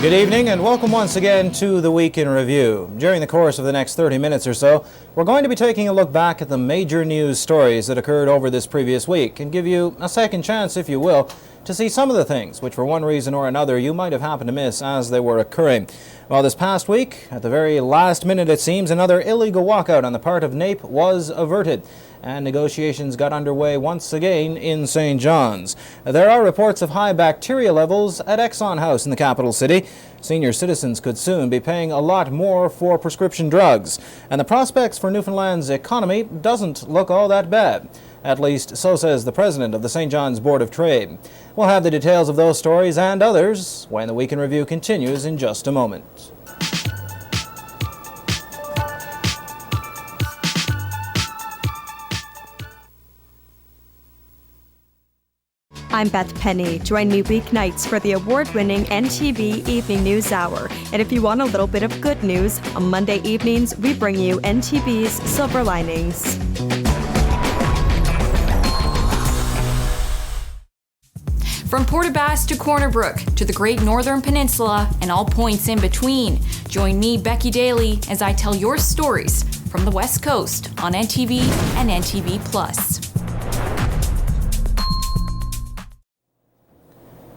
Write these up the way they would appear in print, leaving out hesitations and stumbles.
Good evening and welcome once again to the Week in Review. During the course of the next 30 minutes or so, we're going to be taking a look back at the major news stories that occurred over this previous week and give you a second chance, if you will, to see some of the things which for one reason or another you might have happened to miss as they were occurring. Well, this past week, at the very last minute it seems, another illegal walkout on the part of NAPE was averted, and negotiations got underway once again in St. John's. There are reports of high bacteria levels at Exxon House in the capital city. Senior citizens could soon be paying a lot more for prescription drugs, and the prospects for Newfoundland's economy doesn't look all that bad. At least, so says the president of the St. John's Board of Trade. We'll have the details of those stories and others when the Week in Review continues in just a moment. I'm Beth Penny. Join me weeknights for the award-winning NTV Evening News Hour. And if you want a little bit of good news, on Monday evenings we bring you NTV's Silver Linings. From Portabass to Corner Brook to the Great Northern Peninsula and all points in between, join me, Becky Daly, as I tell your stories from the West Coast on NTV and NTV+.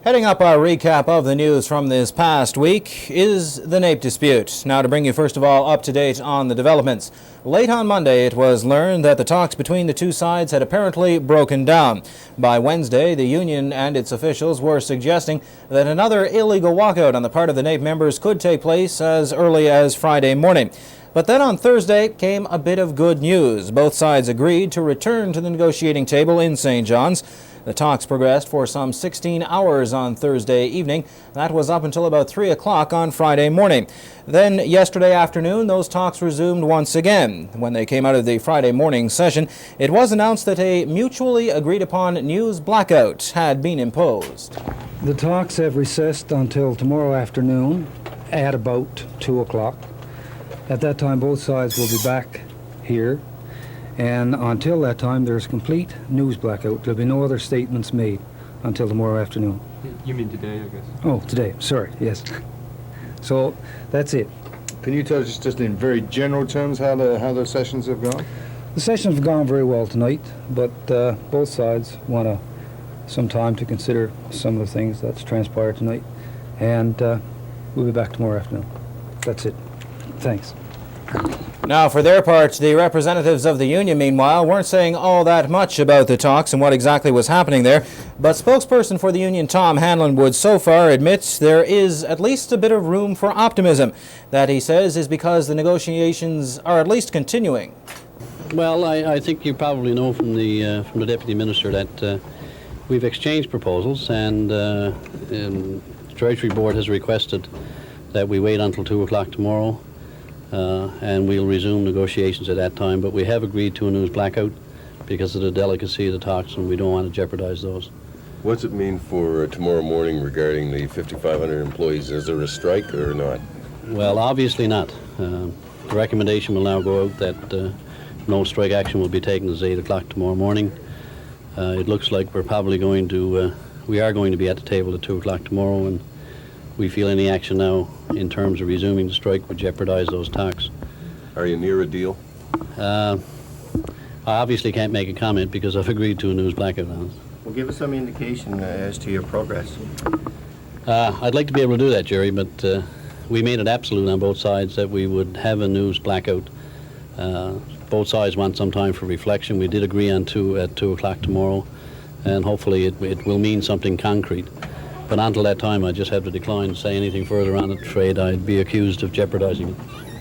Heading up our recap of the news from this past week is the NAPE dispute. Now, to bring you first of all up to date on the developments. Late on Monday, it was learned that the talks between the two sides had apparently broken down. By Wednesday, the union and its officials were suggesting that another illegal walkout on the part of the NAPE members could take place as early as Friday morning. But then on Thursday came a bit of good news. Both sides agreed to return to the negotiating table in St. John's. The talks progressed for some 16 hours on Thursday evening. That was up until about 3 o'clock on Friday morning. Then yesterday afternoon, those talks resumed once again. When they came out of the Friday morning session, it was announced that a mutually agreed upon news blackout had been imposed. The talks have recessed until tomorrow afternoon at about 2 o'clock. At that time, both sides will be back here. And until that time, there's complete news blackout. There'll be no other statements made until tomorrow afternoon. You mean today, I guess? Oh, today. Sorry, yes. So that's it. Can you tell us just in very general terms how the sessions have gone? The sessions have gone very well tonight, but both sides want some time to consider some of the things that's transpired tonight. And we'll be back tomorrow afternoon. That's it. Thanks. Now, for their part, the representatives of the union, meanwhile, weren't saying all that much about the talks and what exactly was happening there. But spokesperson for the union, Tom Hanlon, would so far admit there is at least a bit of room for optimism. That, he says, is because the negotiations are at least continuing. Well, I think you probably know from the Deputy Minister that we've exchanged proposals, and the Treasury Board has requested that we wait until 2 o'clock tomorrow. And we'll resume negotiations at that time, but we have agreed to a news blackout because of the delicacy of the talks, and we don't want to jeopardize those. What's it mean for tomorrow morning regarding the 5,500 employees? Is there a strike or not? Well, obviously not. The recommendation will now go out that no strike action will be taken as 8 o'clock tomorrow morning. It looks like we are going to be at the table at 2 o'clock tomorrow, and we feel any action now in terms of resuming the strike would jeopardize those talks. Are you near a deal? I obviously can't make a comment because I've agreed to a news blackout on it. Well, give us some indication as to your progress. I'd like to be able to do that, Jerry, but we made it absolute on both sides that we would have a news blackout. Both sides want some time for reflection. We did agree on at 2 o'clock tomorrow, and hopefully it will mean something concrete. But until that time, I just have to decline to say anything further on it. Afraid I'd be accused of jeopardizing it.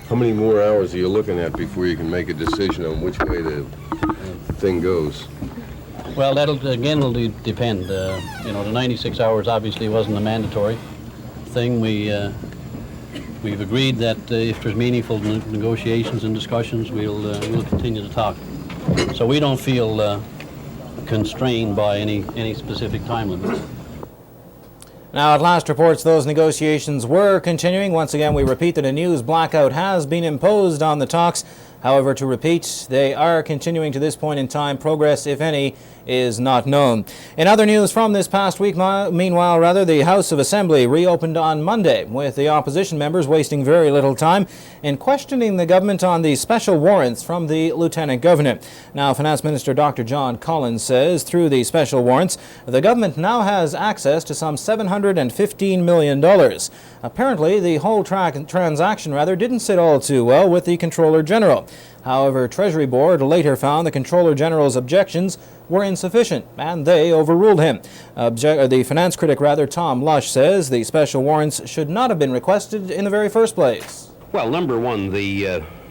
How many more hours are you looking at before you can make a decision on which way the thing goes? Well, that'll depend. The 96 hours obviously wasn't a mandatory thing. We've agreed that if there's meaningful negotiations and discussions, we'll continue to talk. So we don't feel constrained by any specific time limits. Now, at last reports, those negotiations were continuing. Once again, we repeat that a news blackout has been imposed on the talks. However, to repeat, they are continuing to this point in time. Progress, if any, is not known. In other news from this past week, meanwhile, the House of Assembly reopened on Monday, with the opposition members wasting very little time in questioning the government on the special warrants from the Lieutenant Governor. Now, Finance Minister Dr. John Collins says through the special warrants, the government now has access to some $715 million. Apparently, the whole transaction didn't sit all too well with the Controller General. However, Treasury Board later found the Controller General's objections were insufficient, and they overruled him. The finance critic, Tom Lush, says the special warrants should not have been requested in the very first place. Well, number one,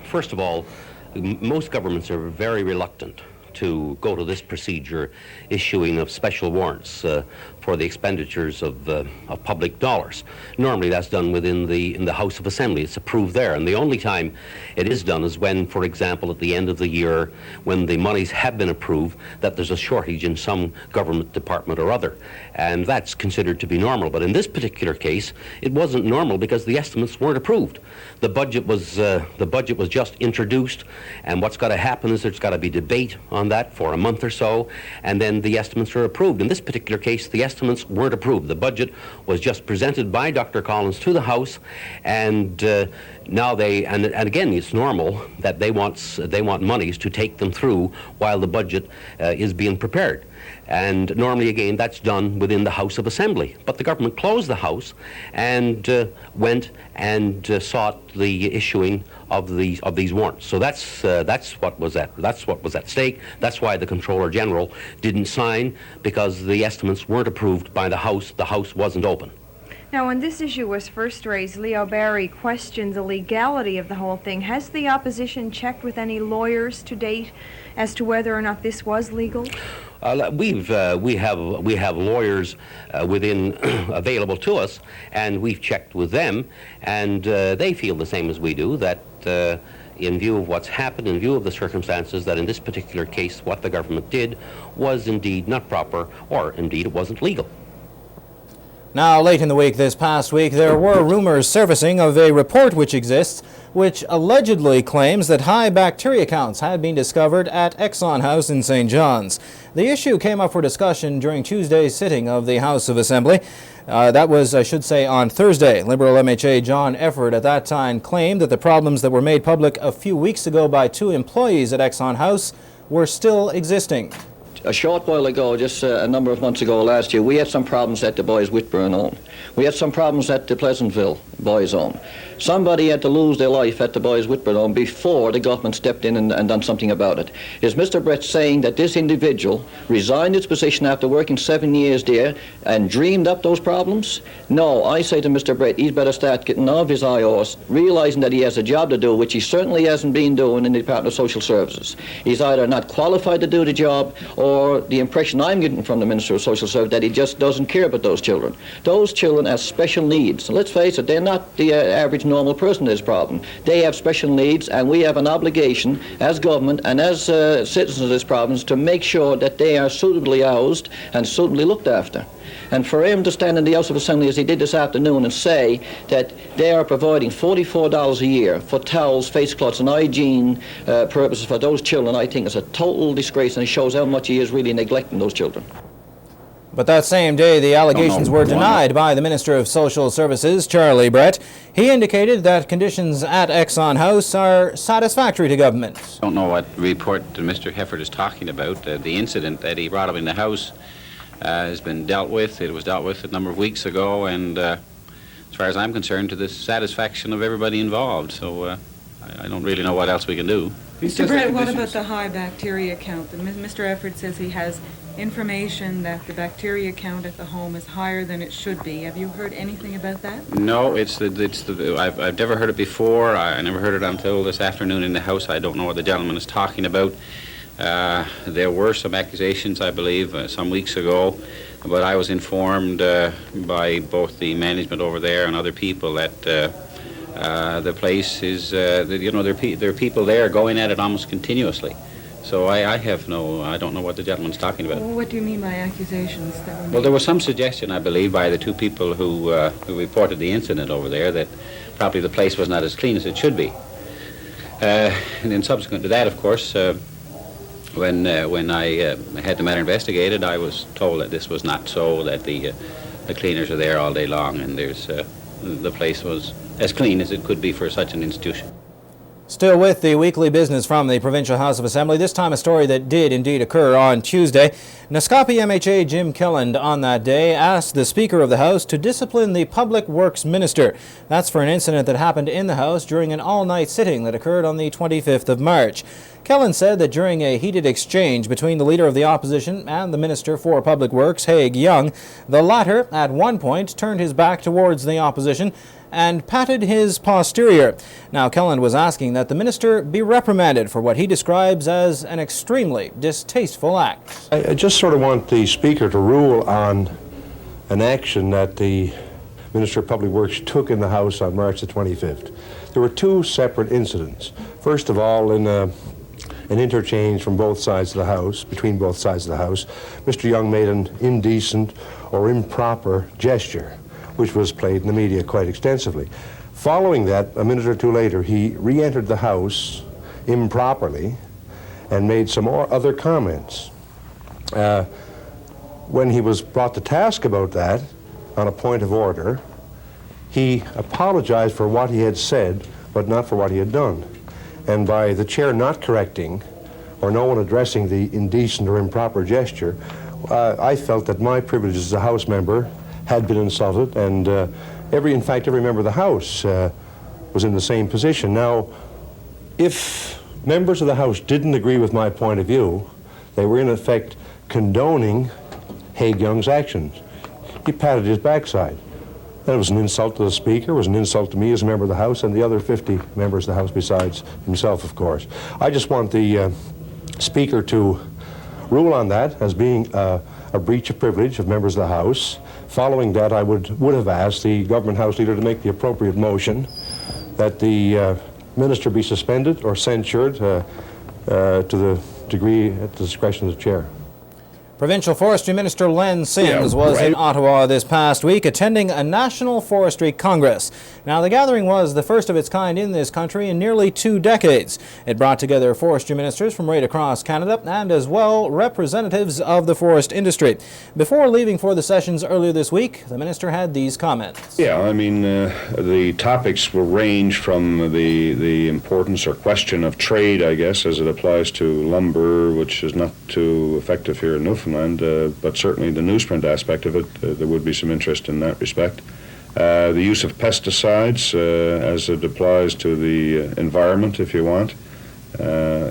first of all, most governments are very reluctant to go to this procedure, issuing of special warrants for the expenditures of public dollars. Normally that's done in the House of Assembly. It's approved there, and the only time it is done is when, for example, at the end of the year, when the monies have been approved, that there's a shortage in some government department or other, and that's considered to be normal. But in this particular case, it wasn't normal because the estimates weren't approved. The budget was just introduced, and what's got to happen is there's got to be debate on that for a month or so, and then the estimates are approved. In this particular case, the estimates weren't approved. The budget was just presented by Dr. Collins to the House, and now and again, it's normal that they want monies to take them through while the budget is being prepared. And normally, again, that's done within the House of Assembly. But the government closed the House and went and sought the issuing of these warrants. So that's what was at stake. That's why the Controller General didn't sign, because the estimates weren't approved by the House. The House wasn't open. Now, when this issue was first raised, Leo Barry questioned the legality of the whole thing. Has the opposition checked with any lawyers to date as to whether or not this was legal? We have lawyers available to us, and we've checked with them, and they feel the same as we do, that in view of what's happened, in view of the circumstances, that in this particular case what the government did was indeed not proper, or indeed it wasn't legal. Now, late in the week this past week, there were rumors surfacing of a report which exists which allegedly claims that high bacteria counts had been discovered at Exxon House in St. John's. The issue came up for discussion during Tuesday's sitting of the House of Assembly. That was, I should say, on Thursday. Liberal MHA John Efford at that time claimed that the problems that were made public a few weeks ago by 2 employees at Exxon House were still existing. A short while ago, just a number of months ago last year, we had some problems at the Boys Whitburn home. We had some problems at the Pleasantville Boys home. Somebody had to lose their life at the Boys Whitburn home before the government stepped in and done something about it. Is Mr. Brett saying that this individual resigned his position after working 7 years there and dreamed up those problems? No, I say to Mr. Brett, he's better start getting off his high horse, realizing that he has a job to do, which he certainly hasn't been doing in the Department of Social Services. He's either not qualified to do the job, or the impression I'm getting from the Minister of Social Services that he just doesn't care about those children. Those children have special needs. So let's face it, they're not the average normal person in this problem. They have special needs, and we have an obligation as government and as citizens of this province to make sure that they are suitably housed and suitably looked after. And for him to stand in the House of Assembly as he did this afternoon and say that they are providing $44 a year for towels, face cloths, and hygiene purposes for those children, I think is a total disgrace, and it shows how much he is really neglecting those children. But that same day, the allegations were denied by the Minister of Social Services, Charlie Brett. He indicated that conditions at Exxon House are satisfactory to government. I don't know what report Mr. Hefford is talking about. The incident that he brought up in the House has been dealt with. It was dealt with a number of weeks ago, and as far as I'm concerned, to the satisfaction of everybody involved. So I don't really know what else we can do. Mr. Brett, what about the high bacteria count? Mr. Efford says he has information that the bacteria count at the home is higher than it should be. Have you heard anything about that? No, I've never heard it before. I never heard it until this afternoon in the House. I don't know what the gentleman is talking about. There were some accusations, I believe, some weeks ago, but I was informed by both the management over there and other people that the place is, there are people there going at it almost continuously. So I don't know what the gentleman's talking about. Well, what do you mean by accusations that were made? Well, there was some suggestion, I believe, by the 2 people who reported the incident over there that probably the place was not as clean as it should be. And then subsequent to that, of course, When I had the matter investigated, I was told that this was not so, that the cleaners are there all day long, and the place was as clean as it could be for such an institution. Still with the weekly business from the Provincial House of Assembly, this time a story that did indeed occur on Tuesday. Naskapi MHA Jim Killand on that day asked the Speaker of the House to discipline the Public Works Minister. That's for an incident that happened in the House during an all-night sitting that occurred on the 25th of March. Killand said that during a heated exchange between the Leader of the Opposition and the Minister for Public Works, Haig Young, the latter at one point turned his back towards the Opposition and patted his posterior. Now, Killand was asking that the minister be reprimanded for what he describes as an extremely distasteful act. I just sort of want the Speaker to rule on an action that the Minister of Public Works took in the House on March the 25th. There were two separate incidents. First of all, in an interchange from both sides of the House, between both sides of the House, Mr. Young made an indecent or improper gesture, which was played in the media quite extensively. Following that, a minute or two later, he re-entered the House improperly and made some other comments. When he was brought to task about that, on a point of order, he apologized for what he had said, but not for what he had done. And by the chair not correcting, or no one addressing the indecent or improper gesture, I felt that my privileges as a House member had been insulted, and every member of the House was in the same position. Now, if members of the House didn't agree with my point of view, they were in effect condoning Haig Young's actions. He patted his backside. That was an insult to the Speaker, it was an insult to me as a member of the House, and the other 50 members of the House besides himself, of course. I just want the Speaker to rule on that as being a breach of privilege of members of the House. Following that, I would have asked the Government House Leader to make the appropriate motion that the Minister be suspended or censured to the degree at the discretion of the Chair. Provincial Forestry Minister Len Sims was in Ottawa this past week attending a National Forestry Congress. Now, the gathering was the first of its kind in this country in nearly 2 decades. It brought together forestry ministers from right across Canada and as well representatives of the forest industry. Before leaving for the sessions earlier this week, the minister had these comments. Yeah, I mean, the topics will range from the importance or question of trade, I guess, as it applies to lumber, which is not too effective here in Newfoundland. But certainly the newsprint aspect of it, there would be some interest in that respect. The use of pesticides as it applies to the environment, if you want,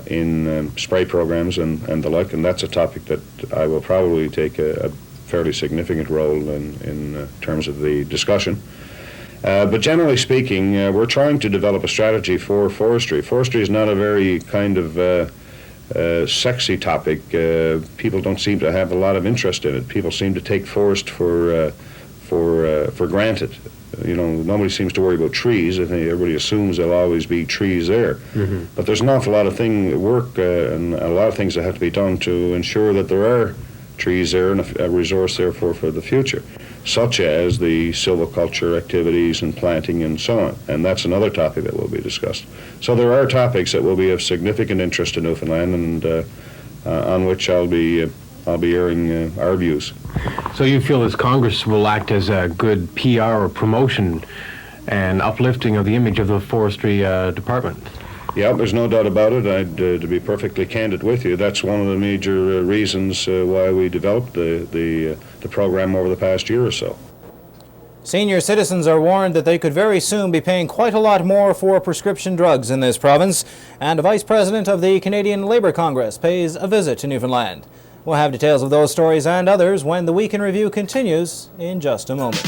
in spray programs and the like, and that's a topic that I will probably take a fairly significant role in terms of the discussion. But generally speaking, we're trying to develop a strategy for forestry. Forestry is not a very kind of sexy topic. People don't seem to have a lot of interest in it. People seem to take forest for granted. You know, nobody seems to worry about trees. I think everybody assumes there'll always be trees there. Mm-hmm. But there's an awful lot of work and a lot of things that have to be done to ensure that there are trees there and a resource there for the future, such as the silviculture activities and planting and so on. And that's another topic that will be discussed. So there are topics that will be of significant interest to Newfoundland and on which I'll be airing our views. So you feel this Congress will act as a good PR or promotion and uplifting of the image of the forestry department? Yeah, there's no doubt about it. To be perfectly candid with you, that's one of the major reasons why we developed the program over the past year or so. Senior citizens are warned that they could very soon be paying quite a lot more for prescription drugs in this province, and a vice president of the Canadian Labour Congress pays a visit to Newfoundland. We'll have details of those stories and others when the Week in Review continues in just a moment.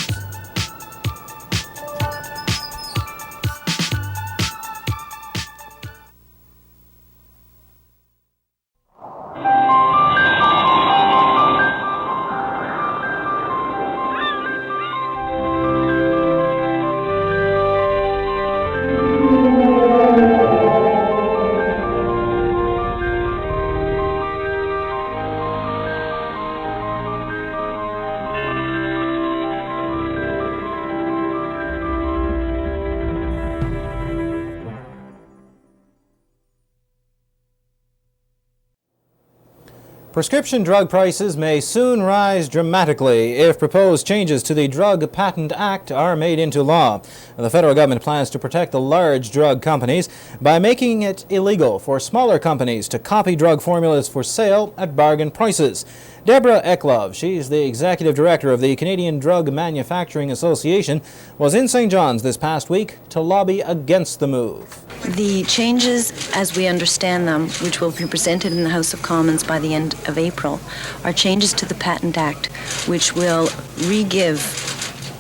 Prescription drug prices may soon rise dramatically if proposed changes to the Drug Patent Act are made into law. The federal government plans to protect the large drug companies by making it illegal for smaller companies to copy drug formulas for sale at bargain prices. Deborah Eklov, she's the executive director of the Canadian Drug Manufacturing Association, was in St. John's this past week to lobby against the move. The changes, as we understand them, which will be presented in the House of Commons by the end of April, are changes to the Patent Act, which will re-give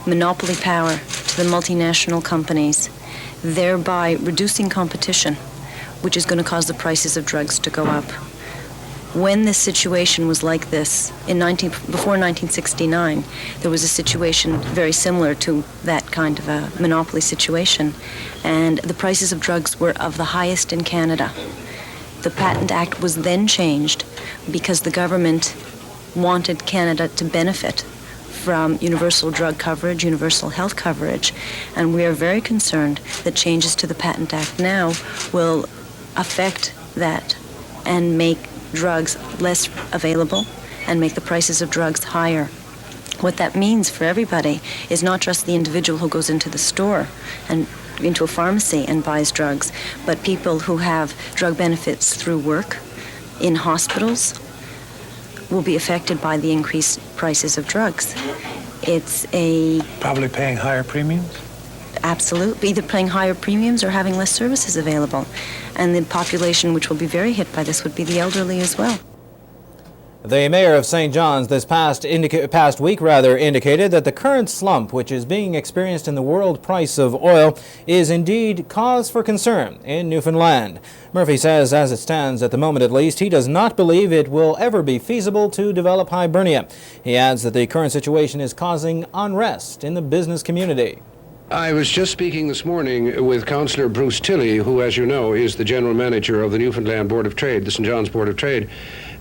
monopoly power to the multinational companies, thereby reducing competition, which is going to cause the prices of drugs to go up. When this situation was like this, before 1969, there was a situation very similar to that kind of a monopoly situation, and the prices of drugs were of the highest in Canada. The Patent Act was then changed because the government wanted Canada to benefit from universal drug coverage, universal health coverage, and we are very concerned that changes to the Patent Act now will affect that and make drugs less available and make the prices of drugs higher. What that means for everybody is not just the individual who goes into the store and into a pharmacy and buys drugs, but people who have drug benefits through work in hospitals will be affected by the increased prices of drugs. It's probably paying higher premiums? Absolutely, either paying higher premiums or having less services available. And the population which will be very hit by this would be the elderly as well. The mayor of St. John's this past week indicated that the current slump which is being experienced in the world price of oil is indeed cause for concern in Newfoundland. Murphy says, as it stands at the moment at least, he does not believe it will ever be feasible to develop Hibernia. He adds that the current situation is causing unrest in the business community. I was just speaking this morning with Councillor Bruce Tilley, who, as you know, is the general manager of the Newfoundland Board of Trade, the St. John's Board of Trade.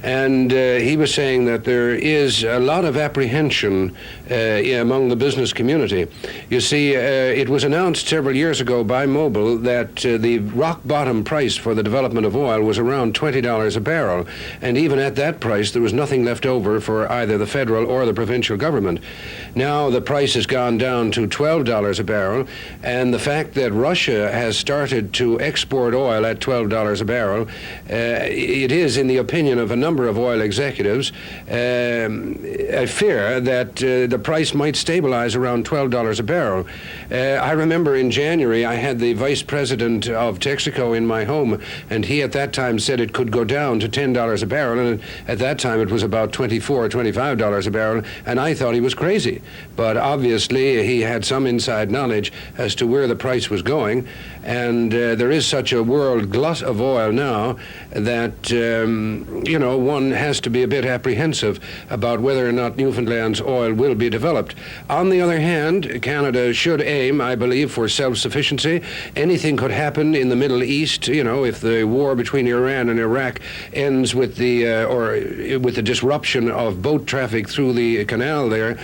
And he was saying that there is a lot of apprehension among the business community. You see, it was announced several years ago by Mobil that the rock bottom price for the development of oil was around $20 a barrel. And even at that price, there was nothing left over for either the federal or the provincial government. Now the price has gone down to $12 a barrel, and the fact that Russia has started to export oil at $12 a barrel, it is, in the opinion of a number of oil executives, I fear that the price might stabilize around $12 a barrel. I remember in January I had the vice president of Texaco in my home, and he at that time said it could go down to $10 a barrel, and at that time it was about $24 or $25 a barrel, and I thought he was crazy. But obviously he had some inside knowledge as to where the price was going, and there is such a world glut of oil now that, you know, one has to be a bit apprehensive about whether or not Newfoundland's oil will be developed. On the other hand, Canada should aim, I believe, for self-sufficiency. Anything could happen in the Middle East, you know, if the war between Iran and Iraq ends with the disruption of boat traffic through the canal there,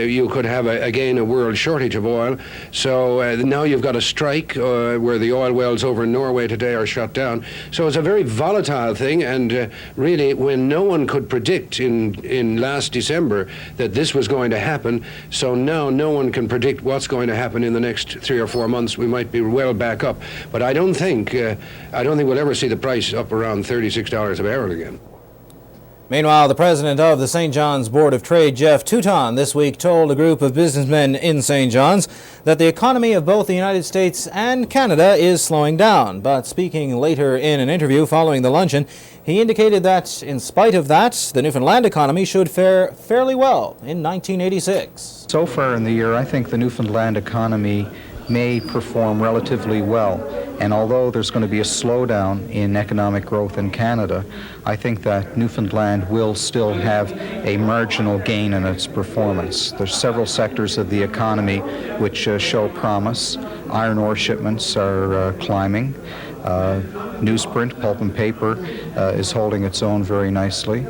you could have, again, a world shortage of oil. So now you've got a strike where the oil wells over in Norway today are shut down. So it's a very volatile thing, and really, when no one could predict in last December that this was going to happen, so now no one can predict what's going to happen in the next 3 or 4 months. We might be well back up, but I don't think we'll ever see the price up around $36 a barrel again. Meanwhile, the president of the St. John's Board of Trade, Jeff Touton, this week told a group of businessmen in St. John's that the economy of both the United States and Canada is slowing down. But speaking later in an interview following the luncheon, he indicated that, in spite of that, the Newfoundland economy should fare fairly well in 1986. So far in the year, I think the Newfoundland economy may perform relatively well. And although there's going to be a slowdown in economic growth in Canada, I think that Newfoundland will still have a marginal gain in its performance. There's several sectors of the economy which show promise. Iron ore shipments are climbing. Newsprint, pulp and paper, is holding its own very nicely.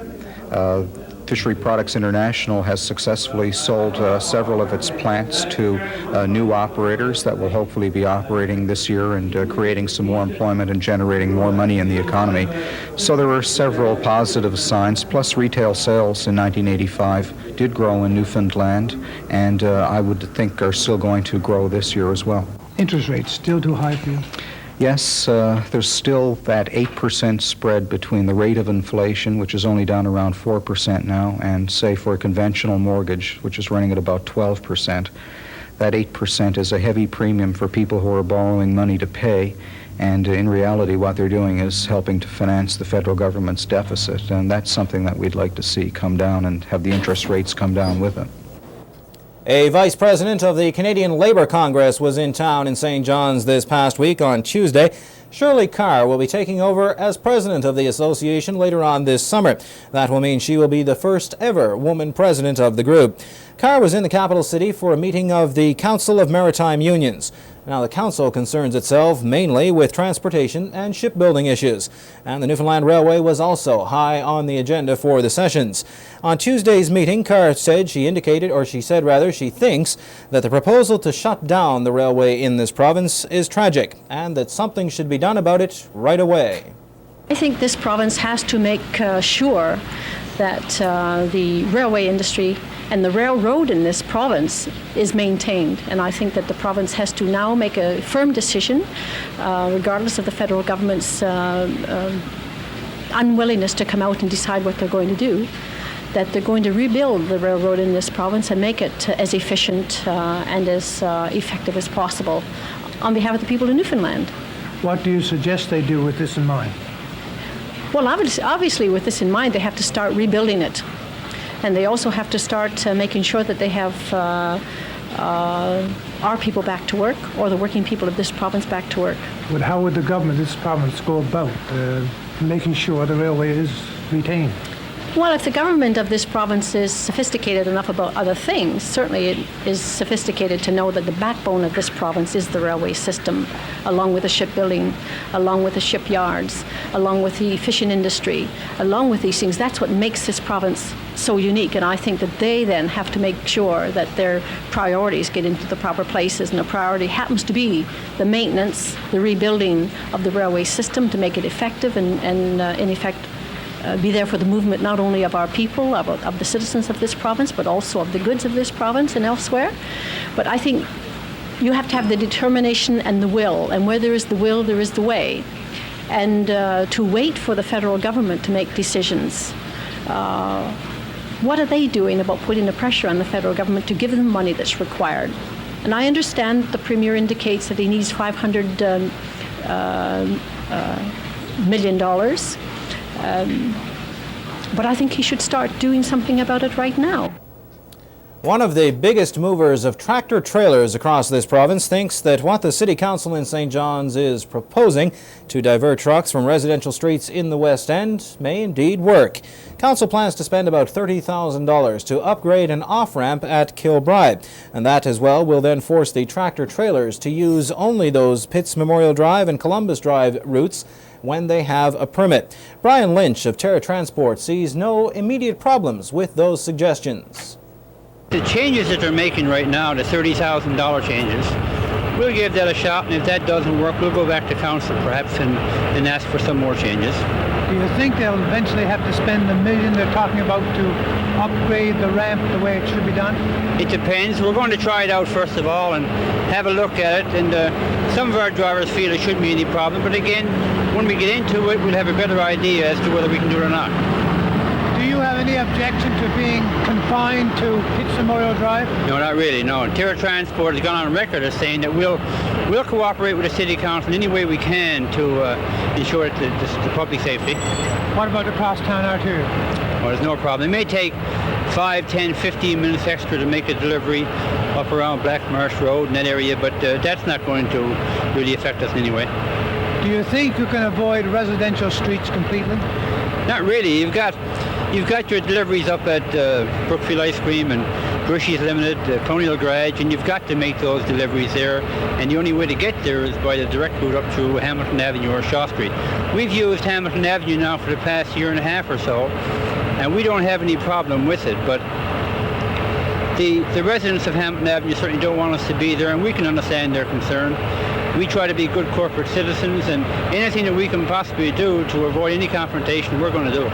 Fishery Products International has successfully sold several of its plants to new operators that will hopefully be operating this year and creating some more employment and generating more money in the economy. So there were several positive signs, plus retail sales in 1985 did grow in Newfoundland, and I would think are still going to grow this year as well. Interest rates still too high for you? Yes, there's still that 8% spread between the rate of inflation, which is only down around 4% now, and say for a conventional mortgage, which is running at about 12%. That 8% is a heavy premium for people who are borrowing money to pay, and in reality what they're doing is helping to finance the federal government's deficit, and that's something that we'd like to see come down and have the interest rates come down with it. A vice president of the Canadian Labour Congress was in town in St. John's this past week on Tuesday. Shirley Carr will be taking over as president of the association later on this summer. That will mean she will be the first ever woman president of the group. Carr was in the capital city for a meeting of the Council of Maritime Unions. Now, the council concerns itself mainly with transportation and shipbuilding issues, and the Newfoundland Railway was also high on the agenda for the sessions. On Tuesday's meeting, Carr said she thinks that the proposal to shut down the railway in this province is tragic and that something should be done about it right away. I think this province has to make sure that the railway industry and the railroad in this province is maintained. And I think that the province has to now make a firm decision, regardless of the federal government's unwillingness to come out and decide what they're going to do, that they're going to rebuild the railroad in this province and make it as efficient and as effective as possible on behalf of the people of Newfoundland. What do you suggest they do with this in mind? Well, obviously with this in mind, they have to start rebuilding it. And they also have to start making sure that they have our people back to work, or the working people of this province back to work. But how would the government of this province go about making sure the railway is retained? Well, if the government of this province is sophisticated enough about other things, certainly it is sophisticated to know that the backbone of this province is the railway system, along with the shipbuilding, along with the shipyards, along with the fishing industry, along with these things. That's what makes this province so unique, and I think that they then have to make sure that their priorities get into the proper places, and the priority happens to be the maintenance, the rebuilding of the railway system to make it effective and in effect be there for the movement not only of our people, of the citizens of this province, but also of the goods of this province and elsewhere. But I think you have to have the determination and the will, and where there is the will, there is the way. And to wait for the federal government to make decisions. What are they doing about putting the pressure on the federal government to give them money that's required? And I understand the Premier indicates that he needs $500 million. But I think he should start doing something about it right now. One of the biggest movers of tractor trailers across this province thinks that what the City Council in St. John's is proposing to divert trucks from residential streets in the West End may indeed work. Council plans to spend about $30,000 to upgrade an off-ramp at Kilbride, and that as well will then force the tractor trailers to use only those Pitts Memorial Drive and Columbus Drive routes when they have a permit. Brian Lynch of Terra Transport sees no immediate problems with those suggestions. The changes that they're making right now, the $30,000 changes, we'll give that a shot, and if that doesn't work, we'll go back to council perhaps and ask for some more changes. Do you think they'll eventually have to spend the $1 million they're talking about to upgrade the ramp the way it should be done? It depends. We're going to try it out first of all and have a look at it, and some of our drivers feel it shouldn't be any problem, but again, when we get into it, we'll have a better idea as to whether we can do it or not. Do you have any objection to being confined to Pitts Memorial Drive? No, not really, no. Terra Transport has gone on record as saying that we'll cooperate with the City Council in any way we can to ensure the public safety. What about the crosstown arterial? Well, there's no problem. It may take 5, 10, 15 minutes extra to make a delivery up around Black Marsh Road in that area, but that's not going to really affect us in any way. Do you think you can avoid residential streets completely? Not really. You've got your deliveries up at Brookfield Ice Cream and Grushy's Limited, Colonial Garage, and you've got to make those deliveries there. And the only way to get there is by the direct route up through Hamilton Avenue or Shaw Street. We've used Hamilton Avenue now for the past year and a half or so, and we don't have any problem with it, but the residents of Hampton Avenue certainly don't want us to be there, and we can understand their concern. We try to be good corporate citizens, and anything that we can possibly do to avoid any confrontation, we're going to do.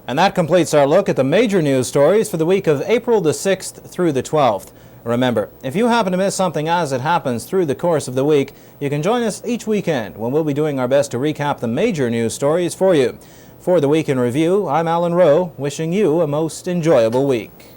And that completes our look at the major news stories for the week of April the 6th through the 12th. Remember, if you happen to miss something as it happens through the course of the week, you can join us each weekend when we'll be doing our best to recap the major news stories for you. For the Week in Review, I'm Alan Rowe, wishing you a most enjoyable week.